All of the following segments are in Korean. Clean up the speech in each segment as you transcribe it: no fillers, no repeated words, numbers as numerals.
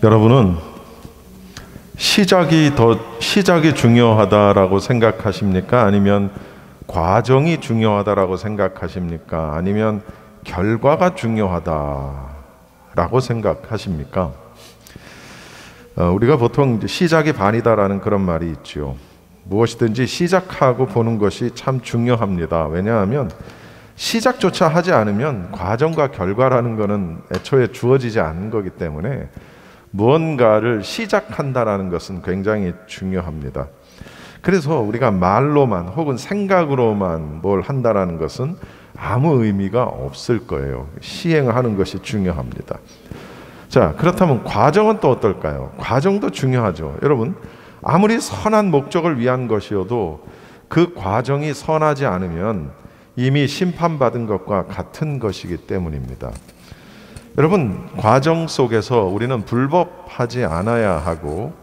여러분은 시작이 중요하다라고 생각하십니까? 아니면 과정이 중요하다라고 생각하십니까? 아니면 결과가 중요하다라고 생각하십니까? 우리가 보통 이제 시작이 반이다라는 그런 말이 있죠. 무엇이든지 시작하고 보는 것이 참 중요합니다. 왜냐하면 시작조차 하지 않으면 과정과 결과라는 것은 애초에 주어지지 않는 거기 때문에 무언가를 시작한다라는 것은 굉장히 중요합니다. 그래서 우리가 말로만 혹은 생각으로만 뭘 한다라는 것은 아무 의미가 없을 거예요. 시행하는 것이 중요합니다. 자, 그렇다면 과정은 또 어떨까요? 과정도 중요하죠. 여러분, 아무리 선한 목적을 위한 것이어도 그 과정이 선하지 않으면 이미 심판받은 것과 같은 것이기 때문입니다. 여러분, 과정 속에서 우리는 불법하지 않아야 하고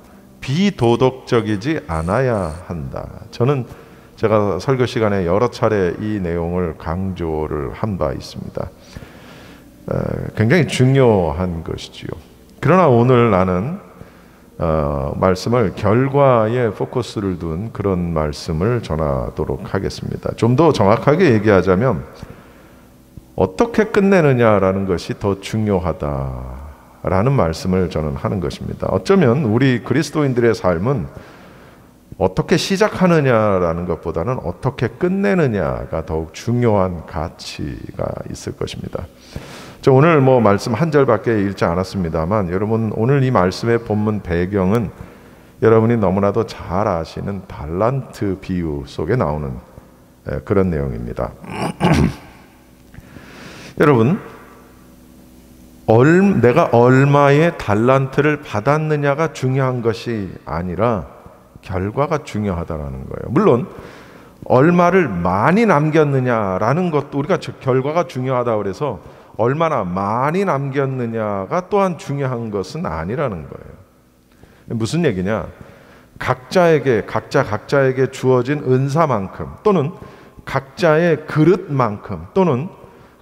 비도덕적이지 않아야 한다. 저는 제가 설교 시간에 여러 차례 이 내용을 강조를 한 바 있습니다. 굉장히 중요한 것이지요. 그러나 오늘 나는 말씀을 결과에 포커스를 둔 그런 말씀을 전하도록 하겠습니다. 좀 더 정확하게 얘기하자면 어떻게 끝내느냐라는 것이 더 중요하다라는 말씀을 저는 하는 것입니다. 어쩌면 우리 그리스도인들의 삶은 어떻게 시작하느냐라는 것보다는 어떻게 끝내느냐가 더욱 중요한 가치가 있을 것입니다. 저 오늘 말씀 한 절밖에 읽지 않았습니다만 여러분, 오늘 이 말씀의 본문 배경은 여러분이 너무나도 잘 아시는 달란트 비유 속에 나오는 그런 내용입니다. 여러분, 내가 얼마의 달란트를 받았느냐가 중요한 것이 아니라 결과가 중요하다라는 거예요. 물론 얼마를 많이 남겼느냐라는 것도 우리가 결과가 중요하다고 그래서 얼마나 많이 남겼느냐가 또한 중요한 것은 아니라는 거예요. 무슨 얘기냐? 각자에게 주어진 은사만큼 또는 각자의 그릇만큼 또는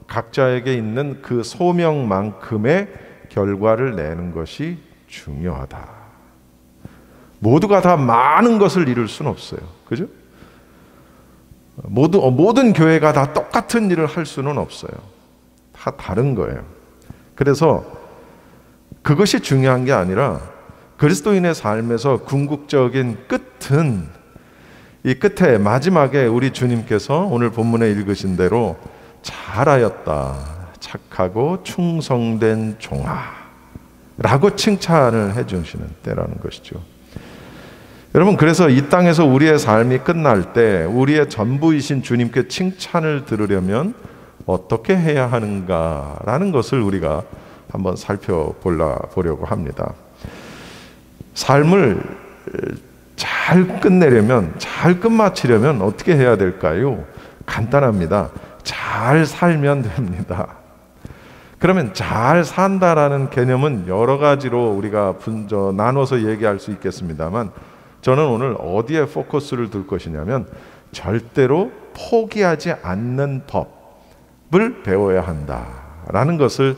각자에게 있는 그 소명만큼의 결과를 내는 것이 중요하다. 모두가 다 많은 것을 이룰 수는 없어요. 그죠? 모든 교회가 다 똑같은 일을 할 수는 없어요. 다 다른 거예요. 그래서 그것이 중요한 게 아니라 그리스도인의 삶에서 궁극적인 끝은 이 끝에 마지막에 우리 주님께서 오늘 본문에 읽으신 대로 잘하였다, 착하고 충성된 종아 라고 칭찬을 해주시는 때라는 것이죠. 여러분, 그래서 이 땅에서 우리의 삶이 끝날 때 우리의 전부이신 주님께 칭찬을 들으려면 어떻게 해야 하는가라는 것을 우리가 한번 살펴보려고 합니다. 삶을 잘 끝내려면, 잘 끝마치려면 어떻게 해야 될까요? 간단합니다. 잘 살면 됩니다. 그러면 잘 산다라는 개념은 여러 가지로 우리가 나눠서 얘기할 수 있겠습니다만 저는 오늘 어디에 포커스를 둘 것이냐면 절대로 포기하지 않는 법을 배워야 한다라는 것을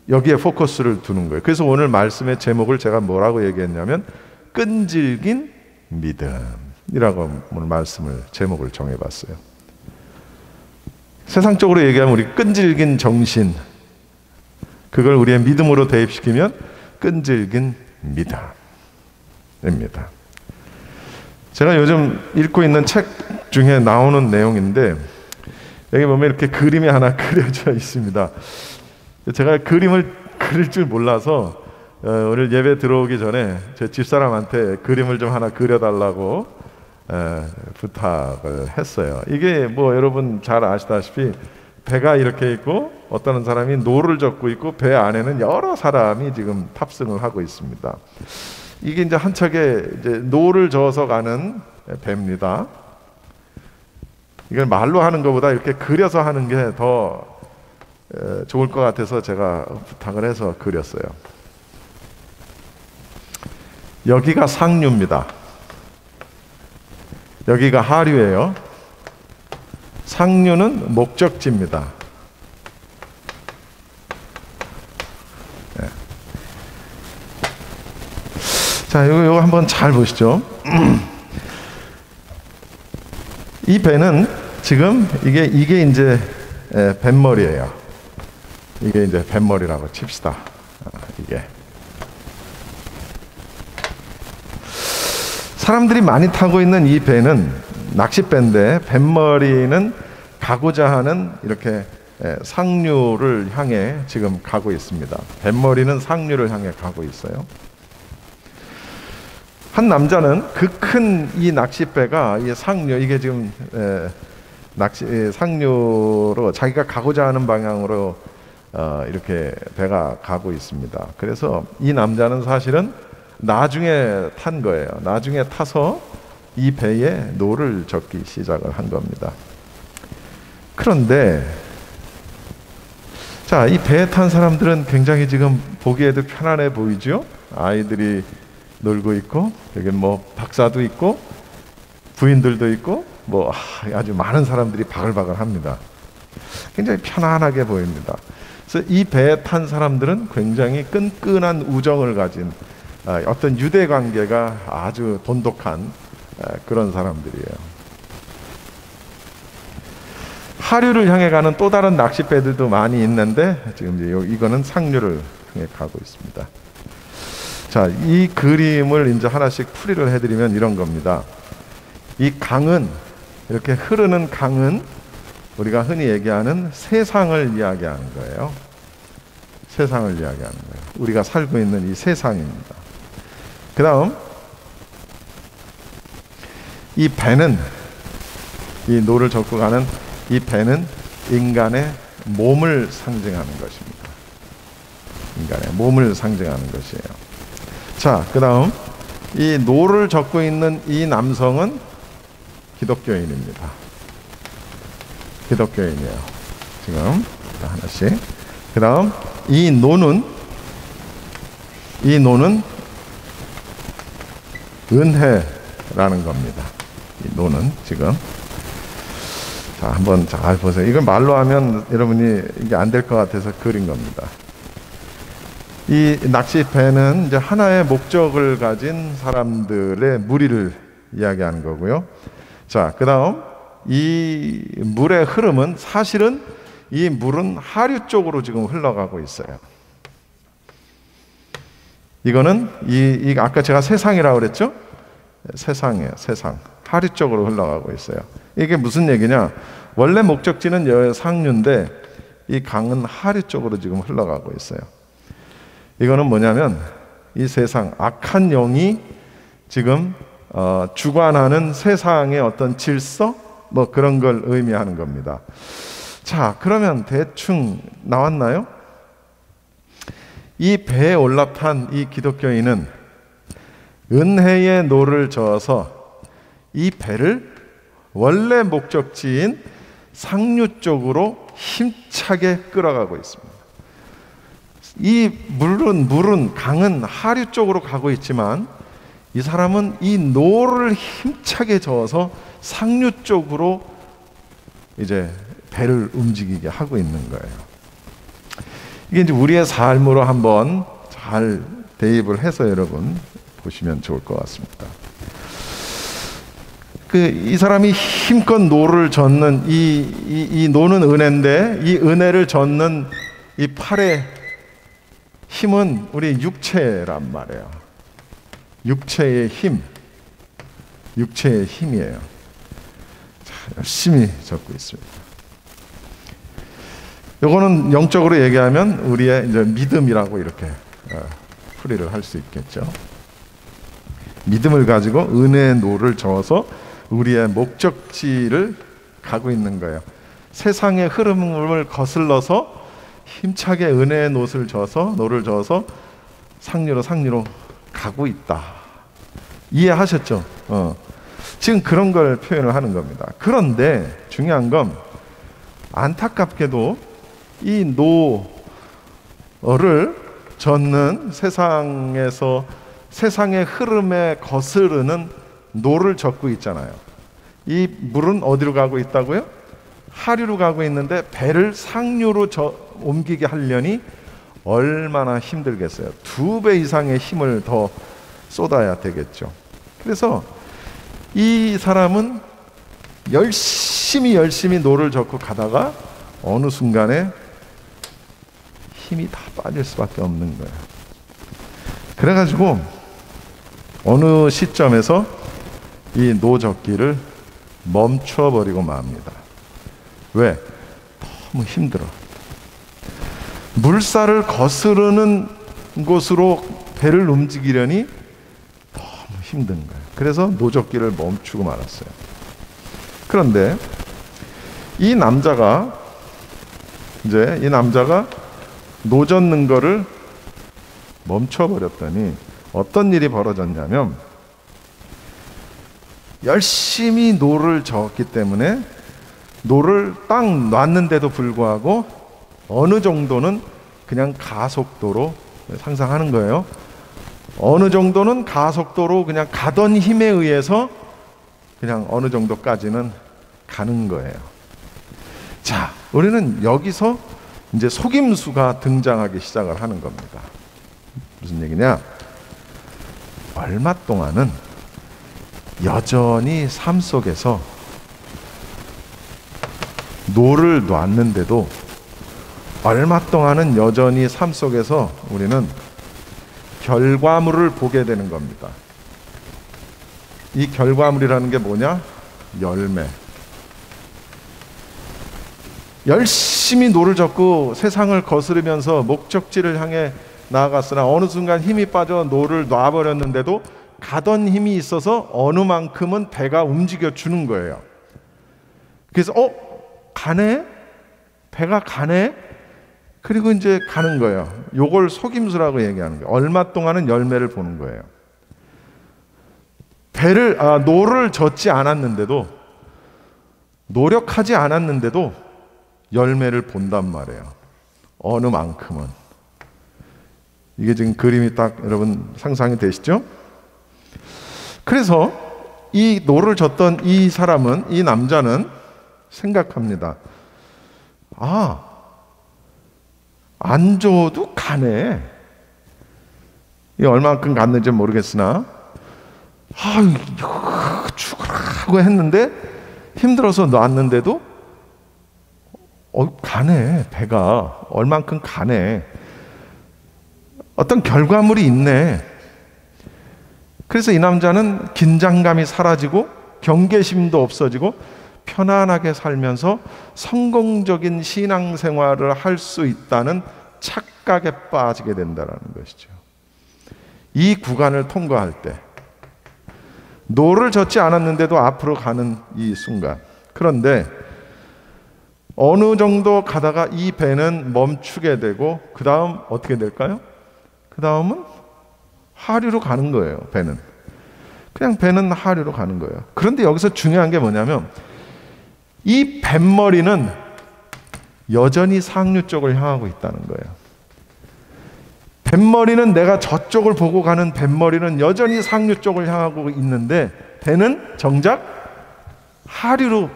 여기에 포커스를 두는 거예요. 그래서 오늘 말씀의 제목을 제가 뭐라고 얘기했냐면 끈질긴 믿음이라고 오늘 말씀을 제목을 정해봤어요. 세상적으로 얘기하면 우리 끈질긴 정신, 그걸 우리의 믿음으로 대입시키면 끈질긴 믿음입니다. 제가 요즘 읽고 있는 책 중에 나오는 내용인데 여기 보면 이렇게 그림이 하나 그려져 있습니다. 제가 그림을 그릴 줄 몰라서 오늘 예배 들어오기 전에 제 집사람한테 그림을 좀 하나 그려달라고 부탁을 했어요. 이게 여러분 잘 아시다시피 배가 이렇게 있고 어떤 사람이 노를 젓고 있고 배 안에는 여러 사람이 지금 탑승을 하고 있습니다. 이게 이제 한 척에 노를 저어서 가는 배입니다. 이걸 말로 하는 것보다 이렇게 그려서 하는 게 더 좋을 것 같아서 제가 부탁을 해서 그렸어요. 여기가 상류입니다. 여기가 하류예요. 상류는 목적지입니다. 자, 요거 한번 잘 보시죠. 이 배는 지금 이게 이제 뱃머리예요. 이게 이제 뱃머리라고 칩시다. 이게 사람들이 많이 타고 있는 이 배는 낚싯배인데 뱃머리는 가고자 하는 이렇게 상류를 향해 지금 가고 있습니다. 뱃머리는 상류를 향해 가고 있어요. 한 남자는 그 큰 이 낚싯배가 이 상류, 이게 지금 상류로 자기가 가고자 하는 방향으로 이렇게 배가 가고 있습니다. 그래서 이 남자는 사실은 나중에 탄 거예요. 나중에 타서 이 배에 노를 젓기 시작을 한 겁니다. 그런데 자, 이 배에 탄 사람들은 굉장히 지금 보기에도 편안해 보이죠? 아이들이 놀고 있고, 여기 뭐 박사도 있고, 부인들도 있고, 뭐 아주 많은 사람들이 바글바글 합니다. 굉장히 편안하게 보입니다. 그래서 이 배에 탄 사람들은 굉장히 끈끈한 우정을 가진 어떤 유대 관계가 아주 돈독한 그런 사람들이에요. 하류를 향해 가는 또 다른 낚싯배들도 많이 있는데 지금 이제 이거는 상류를 향해 가고 있습니다. 자, 이 그림을 이제 하나씩 풀이를 해드리면 이런 겁니다. 이 강은, 이렇게 흐르는 강은 우리가 흔히 얘기하는 세상을 이야기하는 거예요. 세상을 이야기하는 거예요. 우리가 살고 있는 이 세상입니다. 그 다음 이 배는, 이 노를 젓고 가는 이 배는 인간의 몸을 상징하는 것입니다. 인간의 몸을 상징하는 것이에요. 자, 그 다음 이 노를 젓고 있는 이 남성은 기독교인입니다. 기독교인이에요. 지금 하나씩. 그 다음 이 노는 은혜라는 겁니다. 이 노는 지금, 자, 한번 잘 보세요. 이걸 말로 하면 여러분이 이게 안 될 것 같아서 그린 겁니다. 이 낚싯배는 이제 하나의 목적을 가진 사람들의 무리를 이야기하는 거고요. 자, 그 다음 이 물의 흐름은, 사실은 이 물은 하류 쪽으로 지금 흘러가고 있어요. 이거는 이 아까 제가 세상이라고 그랬죠? 세상이에요. 세상. 하류 쪽으로 흘러가고 있어요. 이게 무슨 얘기냐? 원래 목적지는 상류인데 이 강은 하류 쪽으로 지금 흘러가고 있어요. 이거는 뭐냐면 이 세상, 악한 영이 지금 주관하는 세상의 어떤 질서, 뭐 그런 걸 의미하는 겁니다. 자, 그러면 대충 나왔나요? 이 배에 올라탄 이 기독교인은 은혜의 노를 저어서 이 배를 원래 목적지인 상류 쪽으로 힘차게 끌어가고 있습니다. 이 물은 강은 하류 쪽으로 가고 있지만 이 사람은 이 노를 힘차게 저어서 상류 쪽으로 이제 배를 움직이게 하고 있는 거예요. 이게 이제 우리의 삶으로 한번 잘 대입을 해서 여러분 보시면 좋을 것 같습니다. 이 사람이 힘껏 노를 젓는 이 노는 은혜인데, 이 은혜를 젓는 이 팔의 힘은 우리 육체란 말이에요. 육체의 힘, 육체의 힘이에요. 자, 열심히 젓고 있습니다. 요거는 영적으로 얘기하면 우리의 이제 믿음이라고 이렇게 풀이를 할 수 있겠죠. 믿음을 가지고 은혜의 노를 저어서 우리의 목적지를 가고 있는 거예요. 세상의 흐름을 거슬러서 힘차게 은혜의 노를 저어서 상류로 가고 있다. 이해하셨죠? 지금 그런 걸 표현을 하는 겁니다. 그런데 중요한 건 안타깝게도 이 노를 젓는 세상에서 세상의 흐름에 거스르는 노를 젓고 있잖아요. 이 물은 어디로 가고 있다고요? 하류로 가고 있는데 배를 상류로 옮기게 하려니 얼마나 힘들겠어요. 2배 이상의 힘을 더 쏟아야 되겠죠. 그래서 이 사람은 열심히 노를 젓고 가다가 어느 순간에 힘이 다 빠질 수밖에 없는 거예요. 그래가지고 어느 시점에서 이 노젓기를 멈춰버리고 맙니다. 왜? 너무 힘들어. 물살을 거스르는 곳으로 배를 움직이려니 너무 힘든 거예요. 그래서 노젓기를 멈추고 말았어요. 그런데 이 남자가 노젓는 거를 멈춰버렸더니 어떤 일이 벌어졌냐면, 열심히 노를 저었기 때문에 노를 딱 놨는데도 불구하고 어느 정도는 그냥 가속도로, 상상하는 거예요. 어느 정도는 가속도로 그냥 가던 힘에 의해서 그냥 어느 정도까지는 가는 거예요. 자, 우리는 여기서 이제 속임수가 등장하기 시작을 하는 겁니다. 무슨 얘기냐? 얼마 동안은 여전히 삶 속에서 노를 놨는데도, 얼마 동안은 여전히 삶 속에서 우리는 결과물을 보게 되는 겁니다. 이 결과물이라는 게 뭐냐? 열매. 열심히 노를 젓고 세상을 거스르면서 목적지를 향해 나아갔으나 어느 순간 힘이 빠져 노를 놔버렸는데도 가던 힘이 있어서 어느 만큼은 배가 움직여 주는 거예요. 그래서 가네? 배가 가네? 그리고 이제 가는 거예요. 요걸 속임수라고 얘기하는 거예요. 얼마 동안은 열매를 보는 거예요. 노를 젓지 않았는데도, 노력하지 않았는데도 열매를 본단 말이에요. 어느 만큼은. 이게 지금 그림이 딱 여러분 상상이 되시죠? 그래서 이 노를 젓던 이 사람은, 이 남자는 생각합니다. 안 줘도 가네. 이 얼마만큼 갔는지 모르겠으나 죽으라고 했는데 힘들어서 놨는데도 가네. 배가 얼만큼 가네. 어떤 결과물이 있네. 그래서 이 남자는 긴장감이 사라지고 경계심도 없어지고 편안하게 살면서 성공적인 신앙생활을 할 수 있다는 착각에 빠지게 된다는 것이죠. 이 구간을 통과할 때, 노를 젓지 않았는데도 앞으로 가는 이 순간, 그런데 어느 정도 가다가 이 배는 멈추게 되고 그 다음 어떻게 될까요? 그 다음은 하류로 가는 거예요. 배는 하류로 가는 거예요. 그런데 여기서 중요한 게 뭐냐면, 이 뱃머리는 여전히 상류 쪽을 향하고 있다는 거예요. 뱃머리는, 내가 저쪽을 보고 가는 뱃머리는 여전히 상류 쪽을 향하고 있는데 배는 정작 하류로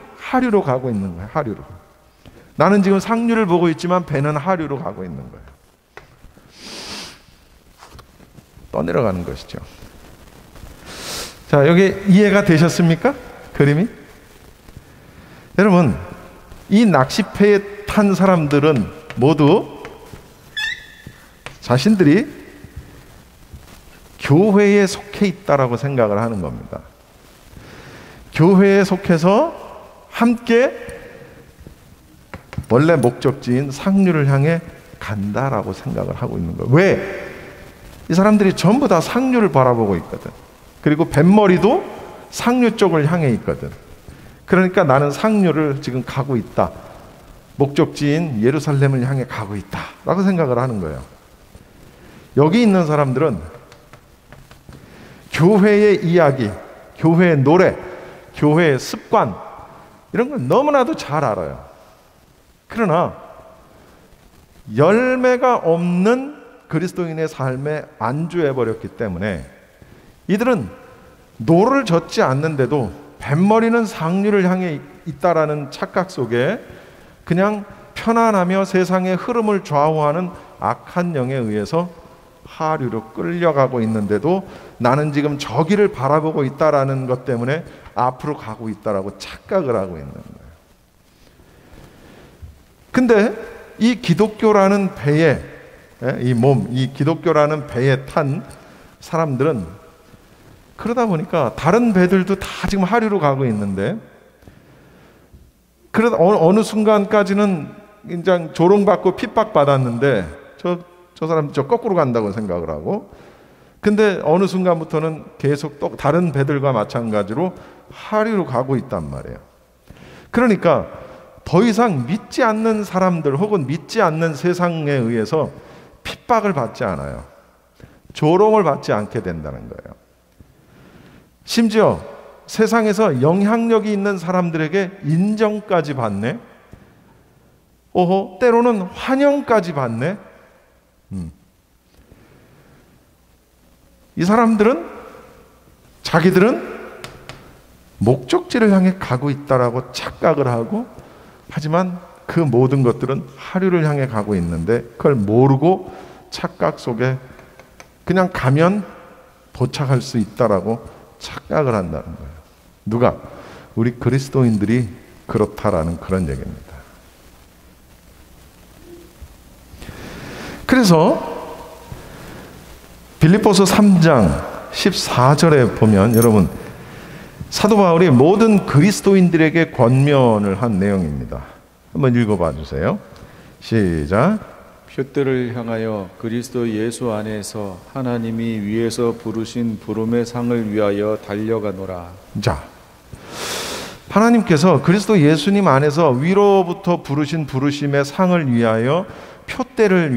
가고 있는 거예요. 하류로. 나는 지금 상류를 보고 있지만 배는 하류로 가고 있는 거예요. 떠내려가는 것이죠. 자, 여기 이해가 되셨습니까? 그림이? 여러분, 이 낚시배에 탄 사람들은 모두 자신들이 교회에 속해 있다라고 생각을 하는 겁니다. 교회에 속해서 함께 원래 목적지인 상류를 향해 간다라고 생각을 하고 있는 거예요. 왜? 이 사람들이 전부 다 상류를 바라보고 있거든. 그리고 뱃머리도 상류 쪽을 향해 있거든. 그러니까 나는 상류를 지금 가고 있다. 목적지인 예루살렘을 향해 가고 있다 라고 생각을 하는 거예요. 여기 있는 사람들은 교회의 이야기, 교회의 노래, 교회의 습관, 이런 걸 너무나도 잘 알아요. 그러나 열매가 없는 그리스도인의 삶에 안주해버렸기 때문에 이들은 노를 젓지 않는데도 뱃머리는 상류를 향해 있다라는 착각 속에 그냥 편안하며 세상의 흐름을 좌우하는 악한 영에 의해서 하류로 끌려가고 있는데도 나는 지금 저기를 바라보고 있다라는 것 때문에 앞으로 가고 있다라고 착각을 하고 있는 거예요. 근데 이 기독교라는 배에, 이 기독교라는 배에 탄 사람들은 그러다 보니까 다른 배들도 다 지금 하류로 가고 있는데, 그러다 어느 순간까지는 그냥 조롱받고 핍박받았는데 저 사람 저 거꾸로 간다고 생각을 하고, 근데 어느 순간부터는 계속 또 다른 배들과 마찬가지로 하류로 가고 있단 말이에요. 그러니까 더 이상 믿지 않는 사람들 혹은 믿지 않는 세상에 의해서 핍박을 받지 않아요. 조롱을 받지 않게 된다는 거예요. 심지어 세상에서 영향력이 있는 사람들에게 인정까지 받네. 때로는 환영까지 받네. 이 사람들은, 자기들은 목적지를 향해 가고 있다라고 착각을 하고, 하지만 그 모든 것들은 하류를 향해 가고 있는데 그걸 모르고 착각 속에 그냥 가면 도착할 수 있다라고 착각을 한다는 거예요. 누가? 우리 그리스도인들이 그렇다라는 그런 얘기입니다. 그래서 빌립보서 3장 14절에 보면, 여러분, 사도 바울이 모든 그리스도인들에게 권면을 한 내용입니다. 한번 읽어봐 주세요. 시작. 표대를 향하여 그리스도 예수 안에서 하나님이 위에서 부르신 부름의 상을 위하여 달려가노라. 자, 하나님께서 그리스도 예수님 안에서 위로부터 부르신 부르심의 상을 위하여 표대를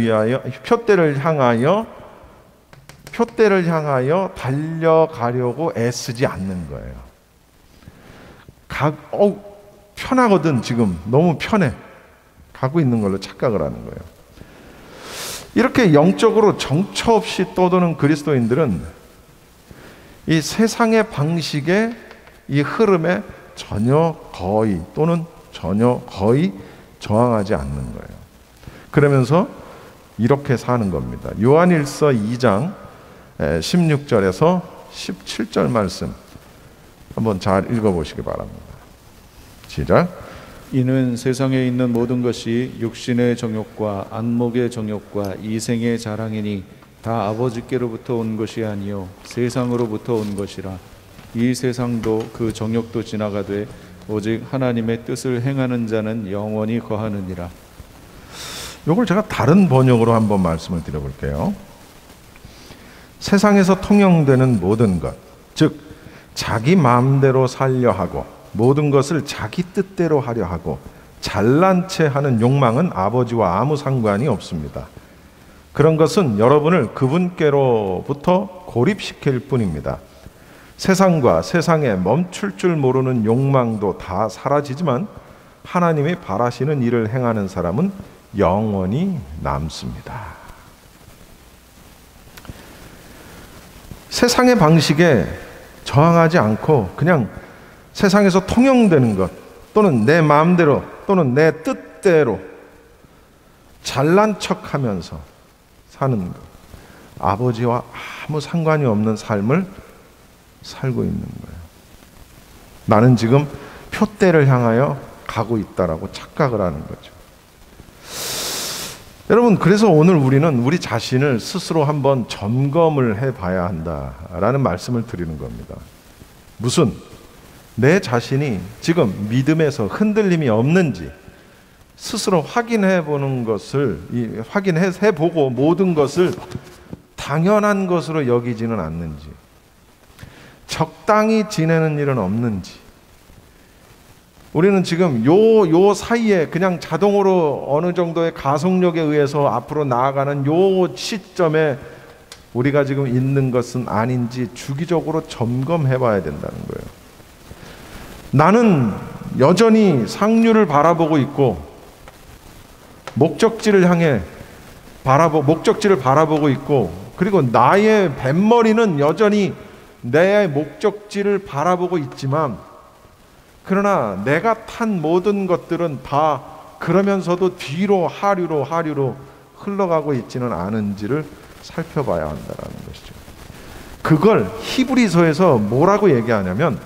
향하여 달려가려고 애쓰지 않는 거예요. 편하거든. 지금 너무 편해. 가고 있는 걸로 착각을 하는 거예요. 이렇게 영적으로 정처 없이 떠도는 그리스도인들은 이 세상의 방식의 이 흐름에 전혀 거의 저항하지 않는 거예요. 그러면서 이렇게 사는 겁니다. 요한일서 2장 16절에서 17절 말씀 한번 잘 읽어보시기 바랍니다. 시작. 이는 세상에 있는 모든 것이 육신의 정욕과 안목의 정욕과 이생의 자랑이니 다 아버지께로부터 온 것이 아니요 세상으로부터 온 것이라. 이 세상도 그 정욕도 지나가되 오직 하나님의 뜻을 행하는 자는 영원히 거하느니라. 이걸 제가 다른 번역으로 한번 말씀을 드려볼게요. 세상에서 통용되는 모든 것, 즉 자기 마음대로 살려 하고 모든 것을 자기 뜻대로 하려 하고 잘난 체 하는 욕망은 아버지와 아무 상관이 없습니다. 그런 것은 여러분을 그분께로부터 고립시킬 뿐입니다. 세상과 세상에 멈출 줄 모르는 욕망도 다 사라지지만 하나님이 바라시는 일을 행하는 사람은 영원히 남습니다. 세상의 방식에 저항하지 않고 그냥 세상에서 통용되는 것 또는 내 마음대로 또는 내 뜻대로 잘난 척하면서 사는 것, 아버지와 아무 상관이 없는 삶을 살고 있는 거예요. 나는 지금 표대를 향하여 가고 있다라고 착각을 하는 거죠. 여러분, 그래서 오늘 우리는 우리 자신을 스스로 한번 점검을 해봐야 한다라는 말씀을 드리는 겁니다. 무슨? 내 자신이 지금 믿음에서 흔들림이 없는지 스스로 확인해 보는 것을 확인해 보고 모든 것을 당연한 것으로 여기지는 않는지, 적당히 지내는 일은 없는지, 우리는 지금 요 사이에 그냥 자동으로 어느 정도의 가속력에 의해서 앞으로 나아가는 요 시점에 우리가 지금 있는 것은 아닌지 주기적으로 점검해 봐야 된다는 거예요. 나는 여전히 상류를 바라보고 있고 목적지를 바라보고 있고, 그리고 나의 뱃머리는 여전히 내 목적지를 바라보고 있지만, 그러나 내가 탄 모든 것들은 다 그러면서도 뒤로 하류로 흘러가고 있지는 않은지를 살펴봐야 한다는 것이죠. 그걸 히브리서에서 뭐라고 얘기하냐면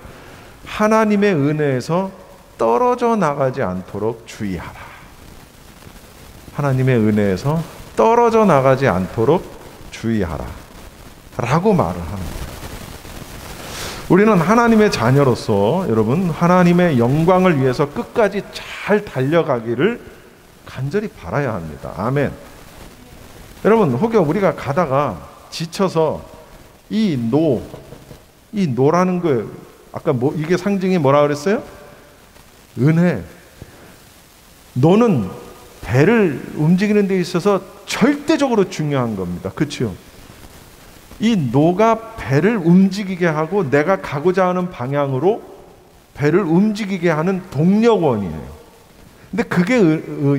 하나님의 은혜에서 떨어져 나가지 않도록 주의하라. 하나님의 은혜에서 떨어져 나가지 않도록 주의하라 라고 말을 합니다. 우리는 하나님의 자녀로서 여러분 하나님의 영광을 위해서 끝까지 잘 달려가기를 간절히 바라야 합니다. 아멘. 여러분 혹여 우리가 가다가 지쳐서 이 노라는 거 아까 이게 상징이 뭐라 그랬어요? 은혜. 노는 배를 움직이는 데 있어서 절대적으로 중요한 겁니다. 그렇죠? 이 노가 배를 움직이게 하고 내가 가고자 하는 방향으로 배를 움직이게 하는 동력원이에요. 근데 그게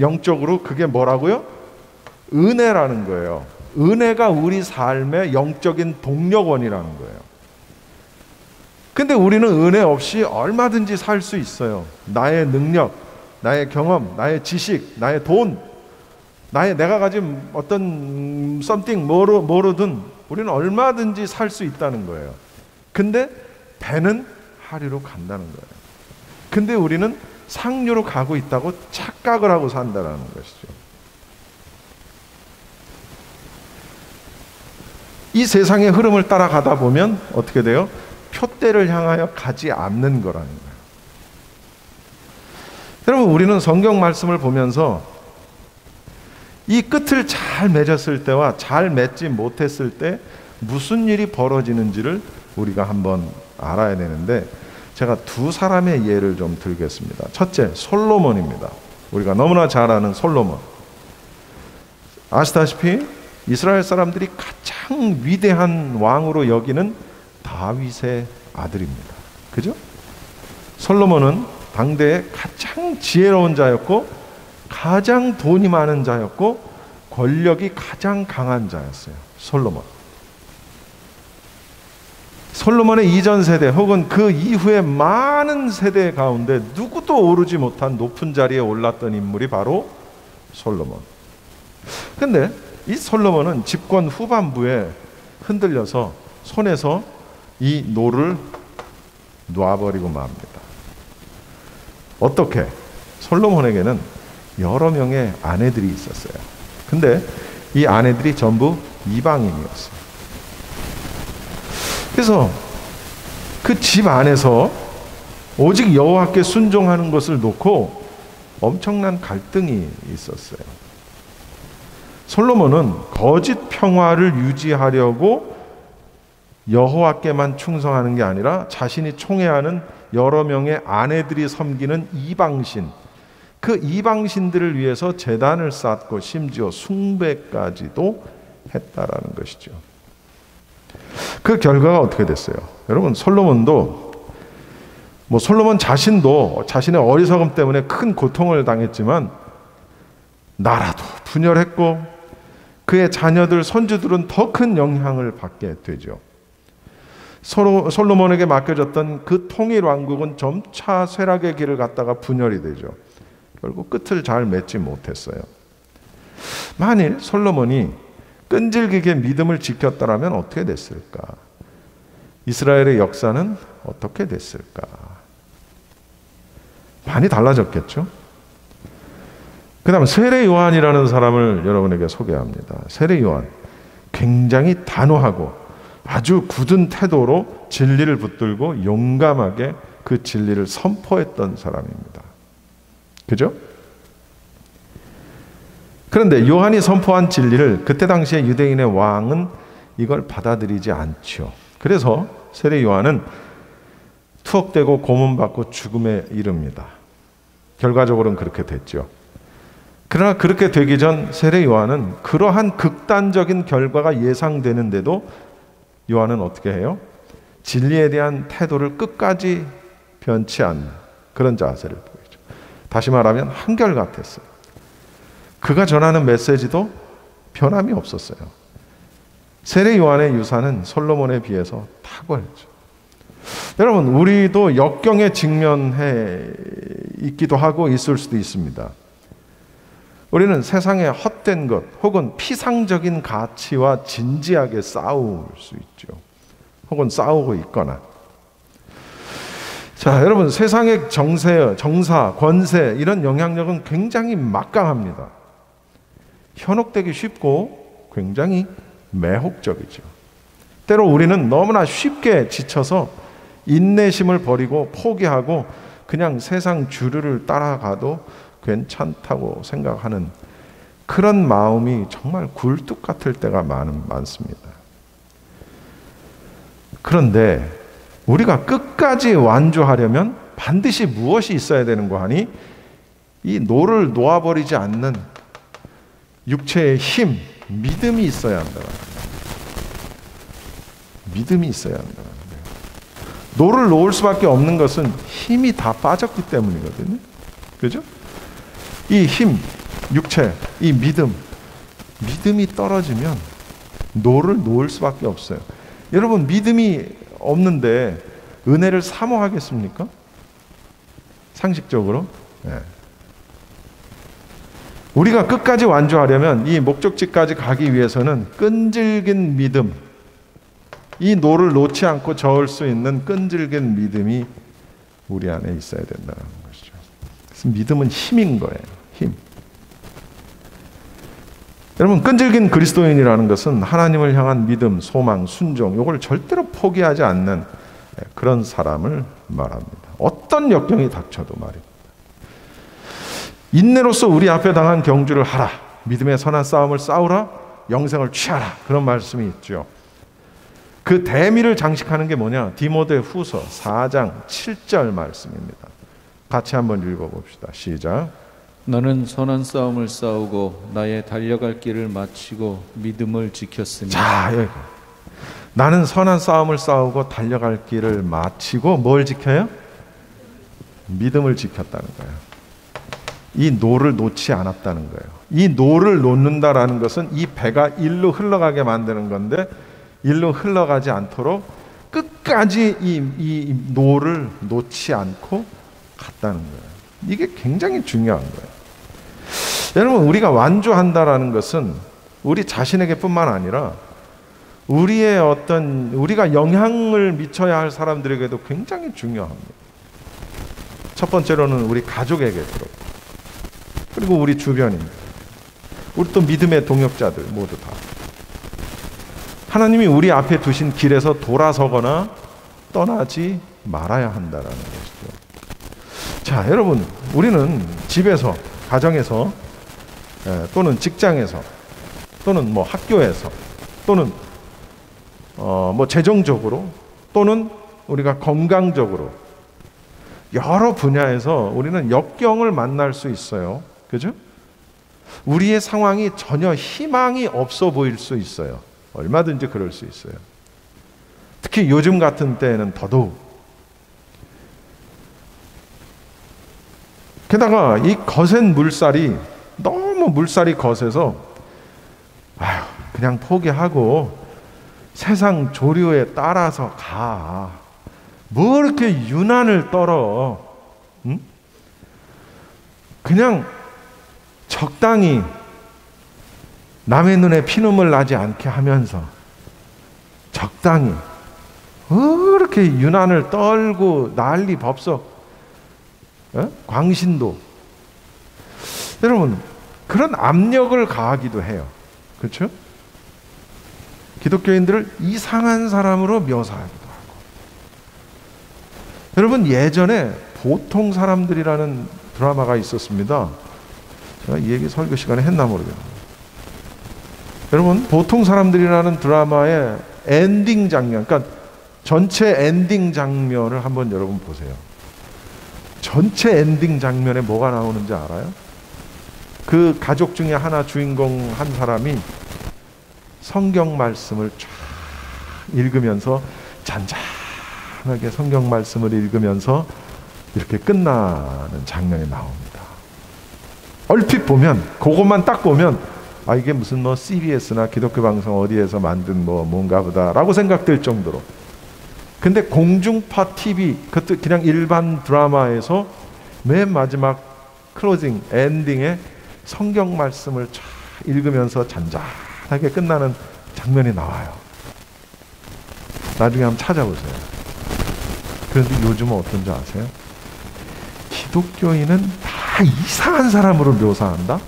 영적으로 그게 뭐라고요? 은혜라는 거예요. 은혜가 우리 삶의 영적인 동력원이라는 거예요. 근데 우리는 은혜 없이 얼마든지 살 수 있어요. 나의 능력, 나의 경험, 나의 지식, 나의 돈, 내가 가진 어떤 something 뭐로든 우리는 얼마든지 살 수 있다는 거예요. 근데 배는 하류로 간다는 거예요. 근데 우리는 상류로 가고 있다고 착각을 하고 산다는 것이죠. 이 세상의 흐름을 따라가다 보면 어떻게 돼요? 표대를 향하여 가지 않는 거라는 거예요. 여러분 우리는 성경 말씀을 보면서 이 끝을 잘 맺었을 때와 잘 맺지 못했을 때 무슨 일이 벌어지는지를 우리가 한번 알아야 되는데 제가 두 사람의 예를 좀 들겠습니다. 첫째, 솔로몬입니다. 우리가 너무나 잘 아는 솔로몬. 아시다시피 이스라엘 사람들이 가장 위대한 왕으로 여기는 다윗의 아들입니다. 그죠? 솔로몬은 당대의 가장 지혜로운 자였고 가장 돈이 많은 자였고 권력이 가장 강한 자였어요. 솔로몬의 이전 세대 혹은 그 이후의 많은 세대 가운데 누구도 오르지 못한 높은 자리에 올랐던 인물이 바로 솔로몬. 근데 이 솔로몬은 집권 후반부에 흔들려서 손에서 이 노를 놔버리고 맙니다. 어떻게? 솔로몬에게는 여러 명의 아내들이 있었어요. 근데 이 아내들이 전부 이방인이었어요. 그래서 그 집 안에서 오직 여호와께 순종하는 것을 놓고 엄청난 갈등이 있었어요. 솔로몬은 거짓 평화를 유지하려고 여호와께만 충성하는 게 아니라 자신이 총애하는 여러 명의 아내들이 섬기는 이방신, 그 이방신들을 위해서 제단을 쌓고 심지어 숭배까지도 했다라는 것이죠. 그 결과가 어떻게 됐어요? 여러분 솔로몬도 솔로몬 자신도 자신의 어리석음 때문에 큰 고통을 당했지만 나라도 분열했고 그의 자녀들 손주들은 더 큰 영향을 받게 되죠. 솔로몬에게 맡겨졌던 그 통일 왕국은 점차 쇠락의 길을 갔다가 분열이 되죠. 결국 끝을 잘 맺지 못했어요. 만일 솔로몬이 끈질기게 믿음을 지켰더라면 어떻게 됐을까? 이스라엘의 역사는 어떻게 됐을까? 많이 달라졌겠죠? 그 다음 세례 요한이라는 사람을 여러분에게 소개합니다. 세례 요한, 굉장히 단호하고 아주 굳은 태도로 진리를 붙들고 용감하게 그 진리를 선포했던 사람입니다. 그죠? 그런데 요한이 선포한 진리를 그때 당시에 유대인의 왕은 이걸 받아들이지 않죠. 그래서 세례 요한은 투옥되고 고문받고 죽음에 이릅니다. 결과적으로는 그렇게 됐죠. 그러나 그렇게 되기 전 세례 요한은 그러한 극단적인 결과가 예상되는데도 요한은 어떻게 해요? 진리에 대한 태도를 끝까지 변치 않는 그런 자세를 보이죠. 다시 말하면 한결같았어요. 그가 전하는 메시지도 변함이 없었어요. 세례 요한의 유산은 솔로몬에 비해서 탁월했죠. 여러분, 우리도 역경에 직면해 있기도 하고 있을 수도 있습니다. 우리는 세상의 헛된 것 혹은 피상적인 가치와 진지하게 싸울 수 있죠. 혹은 싸우고 있거나. 자, 여러분, 세상의 정세, 정사, 권세 이런 영향력은 굉장히 막강합니다. 현혹되기 쉽고 굉장히 매혹적이죠. 때로 우리는 너무나 쉽게 지쳐서 인내심을 버리고 포기하고 그냥 세상 주류를 따라가도 괜찮다고 생각하는 그런 마음이 정말 굴뚝 같을 때가 많습니다. 그런데 우리가 끝까지 완주하려면 반드시 무엇이 있어야 되는 거 하니? 이 노를 놓아버리지 않는 육체의 힘, 믿음이 있어야 한다. 믿음이 있어야 한다. 노를 놓을 수밖에 없는 것은 힘이 다 빠졌기 때문이거든요. 그죠? 이 힘, 육체, 이 믿음이 떨어지면 노를 놓을 수밖에 없어요. 여러분, 믿음이 없는데 은혜를 사모하겠습니까? 상식적으로? 네. 우리가 끝까지 완주하려면 이 목적지까지 가기 위해서는 끈질긴 믿음, 이 노를 놓지 않고 저을 수 있는 끈질긴 믿음이 우리 안에 있어야 된다는 것이죠. 그래서 믿음은 힘인 거예요. 힘. 여러분, 끈질긴 그리스도인이라는 것은 하나님을 향한 믿음, 소망, 순종, 이걸 절대로 포기하지 않는 그런 사람을 말합니다. 어떤 역경이 닥쳐도 말입니다. 인내로서 우리 앞에 당한 경주를 하라. 믿음의 선한 싸움을 싸우라. 영생을 취하라. 그런 말씀이 있죠. 그 대미를 장식하는 게 뭐냐? 디모데 후서 4장 7절 말씀입니다. 같이 한번 읽어봅시다. 시작. 나는 선한 싸움을 싸우고 나의 달려갈 길을 마치고 믿음을 지켰으니. 자, 여기. 나는 선한 싸움을 싸우고 달려갈 길을 마치고 뭘 지켜요? 믿음을 지켰다는 거예요. 이 노를 놓지 않았다는 거예요. 이 노를 놓는다라는 것은 이 배가 일로 흘러가게 만드는 건데 일로 흘러가지 않도록 끝까지 이 노를 놓지 않고 갔다는 거예요. 이게 굉장히 중요한 거예요. 여러분, 우리가 완주한다라는 것은 우리 자신에게뿐만 아니라 우리가 영향을 미쳐야 할 사람들에게도 굉장히 중요합니다. 첫 번째로는 우리 가족에게 그리고 우리 주변인, 우리 또 믿음의 동역자들 모두 다. 하나님이 우리 앞에 두신 길에서 돌아서거나 떠나지 말아야 한다라는 것이죠. 자, 여러분, 우리는 집에서, 가정에서, 또는 직장에서, 또는 뭐 학교에서, 또는 뭐 재정적으로, 또는 우리가 건강적으로 여러 분야에서 우리는 역경을 만날 수 있어요. 그죠? 우리의 상황이 전혀 희망이 없어 보일 수 있어요. 얼마든지 그럴 수 있어요. 특히 요즘 같은 때에는 더더욱. 게다가 이 거센 물살이 너무 물살이 거세서 그냥 포기하고 세상 조류에 따라서 가. 뭐 이렇게 유난을 떨어? 응? 그냥 적당히 남의 눈에 피눈물 나지 않게 하면서 적당히 그렇게 유난을 떨고 난리 법석, 광신도. 여러분, 그런 압력을 가하기도 해요. 그렇죠? 기독교인들을 이상한 사람으로 묘사하기도 하고. 여러분, 예전에 보통 사람들이라는 드라마가 있었습니다. 제가 이 얘기 설교 시간에 했나 모르겠네요. 여러분, 보통 사람들이라는 드라마의 엔딩 장면, 그러니까 전체 엔딩 장면을 한번 여러분 보세요. 전체 엔딩 장면에 뭐가 나오는지 알아요? 그 가족 중에 하나, 주인공 한 사람이 성경 말씀을 쫙 읽으면서 잔잔하게 성경 말씀을 읽으면서 이렇게 끝나는 장면이 나옵니다. 얼핏 보면, 그것만 딱 보면 이게 무슨 뭐 CBS나 기독교 방송 어디에서 만든 뭐 뭔가 보다라고 생각될 정도로. 근데 공중파 TV, 그것도 그냥 일반 드라마에서 맨 마지막 클로징 엔딩에 성경 말씀을 쫙 읽으면서 잔잔하게 끝나는 장면이 나와요. 나중에 한번 찾아보세요. 그런데 요즘은 어떤지 아세요? 기독교인은 다 이상한 사람으로 묘사한다?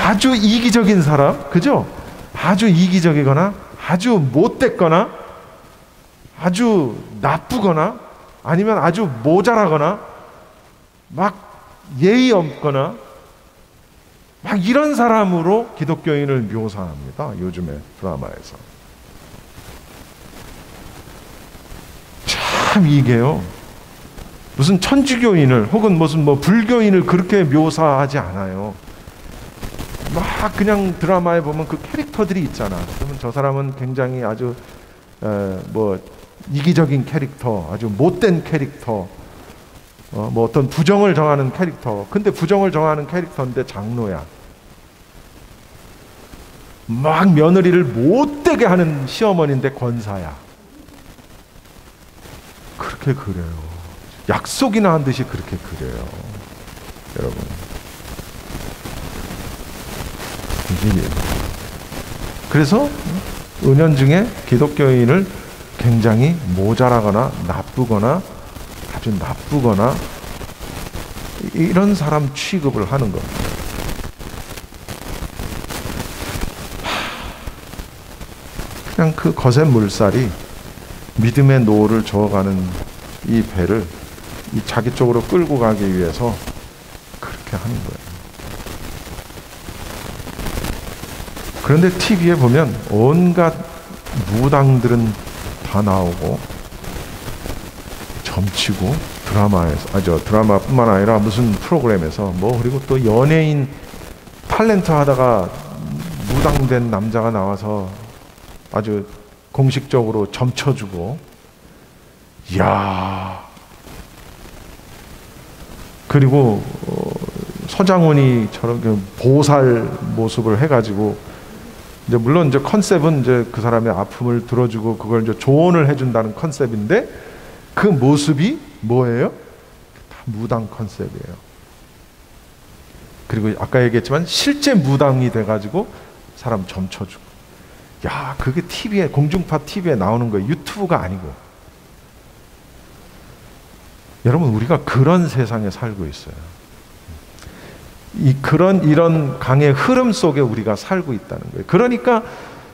아주 이기적인 사람, 그죠? 아주 이기적이거나 아주 못됐거나 아주 나쁘거나 아니면 아주 모자라거나 막 예의 없거나 막 이런 사람으로 기독교인을 묘사합니다. 요즘에 드라마에서. 참 이게요. 무슨 천주교인을 혹은 무슨 뭐 불교인을 그렇게 묘사하지 않아요. 막 그냥 드라마에 보면 그 캐릭터들이 있잖아. 그러면 저 사람은 굉장히 아주 뭐 이기적인 캐릭터, 아주 못된 캐릭터, 뭐 어떤 부정을 정하는 캐릭터. 근데 부정을 정하는 캐릭터인데 장로야. 막 며느리를 못되게 하는 시어머니인데 권사야. 그렇게 그래요. 약속이나 한 듯이 그렇게 그래요. 여러분. 그래서 은연중에 기독교인을 굉장히 모자라거나 나쁘거나 아주 나쁘거나 이런 사람 취급을 하는 겁니다. 그냥 그 거센 물살이 믿음의 노를 저어가는 이 배를 이 자기 쪽으로 끌고 가기 위해서 그렇게 하는 거예요. 그런데 TV에 보면 온갖 무당들은 다 나오고 점치고 드라마에서 드라마뿐만 아니라 무슨 프로그램에서 뭐 그리고 또 연예인 탤런트 하다가 무당된 남자가 나와서 아주 공식적으로 점쳐주고 이야 그리고 서장훈이처럼 보살 모습을 해가지고 이제 물론 이제 컨셉은 이제 그 사람의 아픔을 들어주고 그걸 이제 조언을 해준다는 컨셉인데 그 모습이 뭐예요? 다 무당 컨셉이에요. 그리고 아까 얘기했지만 실제 무당이 돼가지고 사람 점쳐주고 야 그게 TV에 공중파 TV에 나오는 거예요. 유튜브가 아니고. 여러분 우리가 그런 세상에 살고 있어요. 이런 강의 흐름 속에 우리가 살고 있다는 거예요. 그러니까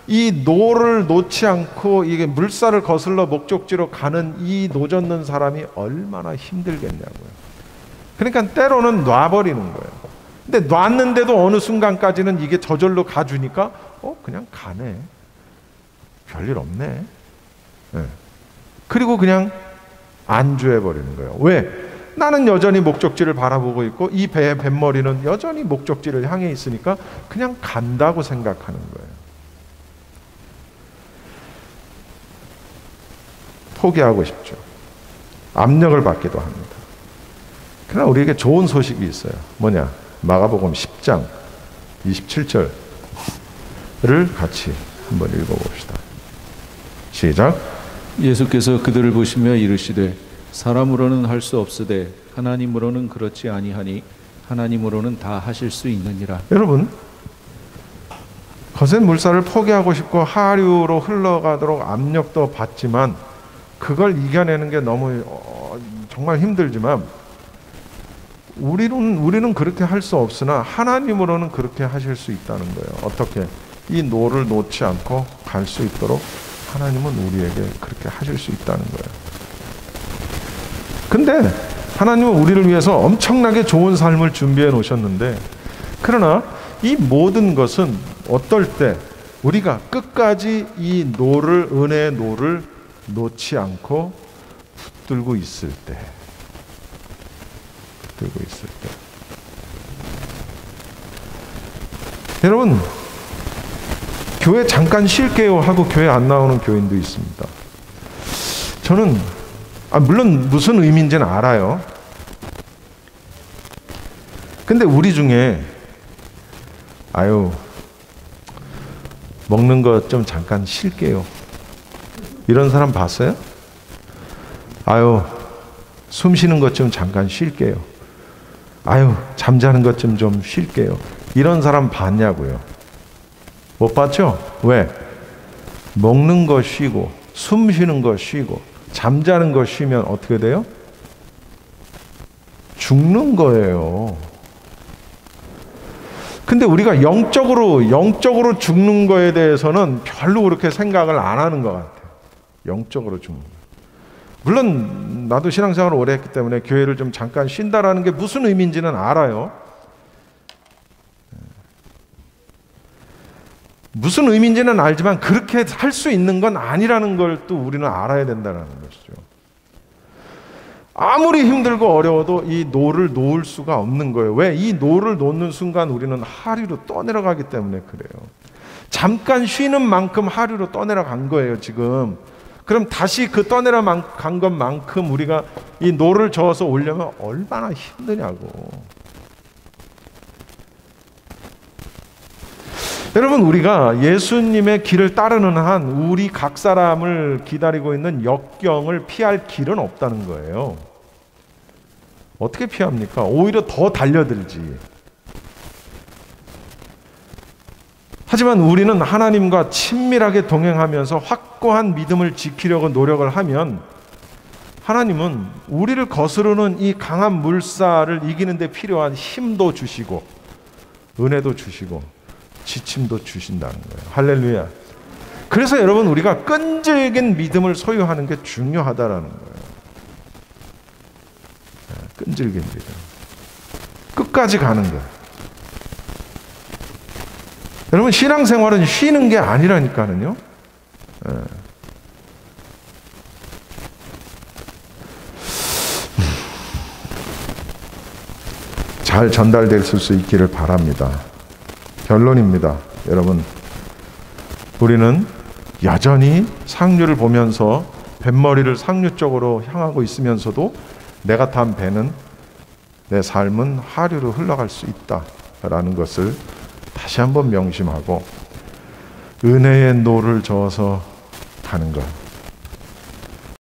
이 노를 놓지 않고 이게 물살을 거슬러 목적지로 가는 이 노젓는 사람이 얼마나 힘들겠냐고요. 그러니까 때로는 놔버리는 거예요. 근데 놨는데도 어느 순간까지는 이게 저절로 가주니까 그냥 가네. 별일 없네. 네. 그리고 그냥 안주해버리는 거예요. 왜? 나는 여전히 목적지를 바라보고 있고 이 배의 뱃머리는 여전히 목적지를 향해 있으니까 그냥 간다고 생각하는 거예요. 포기하고 싶죠. 압력을 받기도 합니다. 그러나 우리에게 좋은 소식이 있어요. 뭐냐? 마가복음 10장 27절을 같이 한번 읽어봅시다. 시작. 예수께서 그들을 보시며 이르시되 사람으로는 할 수 없으되 하나님으로는 그렇지 아니하니 하나님으로는 다 하실 수 있느니라. 여러분 거센 물살을 포기하고 싶고 하류로 흘러가도록 압력도 받지만 그걸 이겨내는 게 너무 정말 힘들지만 우리는 그렇게 할 수 없으나 하나님으로는 그렇게 하실 수 있다는 거예요. 어떻게? 이 노를 놓지 않고 갈 수 있도록 하나님은 우리에게 그렇게 하실 수 있다는 거예요. 근데 하나님은 우리를 위해서 엄청나게 좋은 삶을 준비해 놓으셨는데 그러나 이 모든 것은 어떨 때 우리가 끝까지 이 노를 은혜의 노를 놓지 않고 붙들고 있을 때 여러분 교회 잠깐 쉴게요 하고 교회 안 나오는 교인도 있습니다. 저는 물론 무슨 의미인지는 알아요. 근데 우리 중에 먹는 거 좀 잠깐 쉴게요 이런 사람 봤어요? 숨 쉬는 것 좀 잠깐 쉴게요. 아유, 잠자는 것 좀 쉴게요. 이런 사람 봤냐고요? 못 봤죠? 왜? 먹는 거 쉬고, 숨 쉬는 거 쉬고, 잠자는 거 쉬면 어떻게 돼요? 죽는 거예요. 근데 우리가 영적으로 죽는 거에 대해서는 별로 그렇게 생각을 안 하는 것 같아요. 영적으로 죽는 거. 물론 나도 신앙생활을 오래 했기 때문에 교회를 좀 잠깐 쉰다라는 게 무슨 의미인지는 알아요. 무슨 의미인지는 알지만 그렇게 할 수 있는 건 아니라는 걸 또 우리는 알아야 된다는 것이죠. 아무리 힘들고 어려워도 이 노를 놓을 수가 없는 거예요. 왜? 이 노를 놓는 순간 우리는 하류로 떠내려가기 때문에 그래요. 잠깐 쉬는 만큼 하류로 떠내려간 거예요, 지금. 그럼 다시 그 떠내려간 것만큼 우리가 이 노를 저어서 오려면 얼마나 힘드냐고. 여러분, 우리가 예수님의 길을 따르는 한 우리 각 사람을 기다리고 있는 역경을 피할 길은 없다는 거예요. 어떻게 피합니까? 오히려 더 달려들지. 하지만 우리는 하나님과 친밀하게 동행하면서 확고한 믿음을 지키려고 노력을 하면 하나님은 우리를 거스르는 이 강한 물살을 이기는 데 필요한 힘도 주시고 은혜도 주시고 지침도 주신다는 거예요. 할렐루야. 그래서 여러분, 우리가 끈질긴 믿음을 소유하는 게 중요하다라는 거예요. 끈질긴 믿음. 끝까지 가는 거예요. 여러분, 신앙생활은 쉬는 게 아니라니까요. 잘 전달될 수 있기를 바랍니다. 결론입니다. 여러분, 우리는 여전히 상류를 보면서 뱃머리를 상류 쪽으로 향하고 있으면서도 내가 탄 배는, 내 삶은 하류로 흘러갈 수 있다라는 것을 다시 한번 명심하고 은혜의 노를 저어서 가는 것,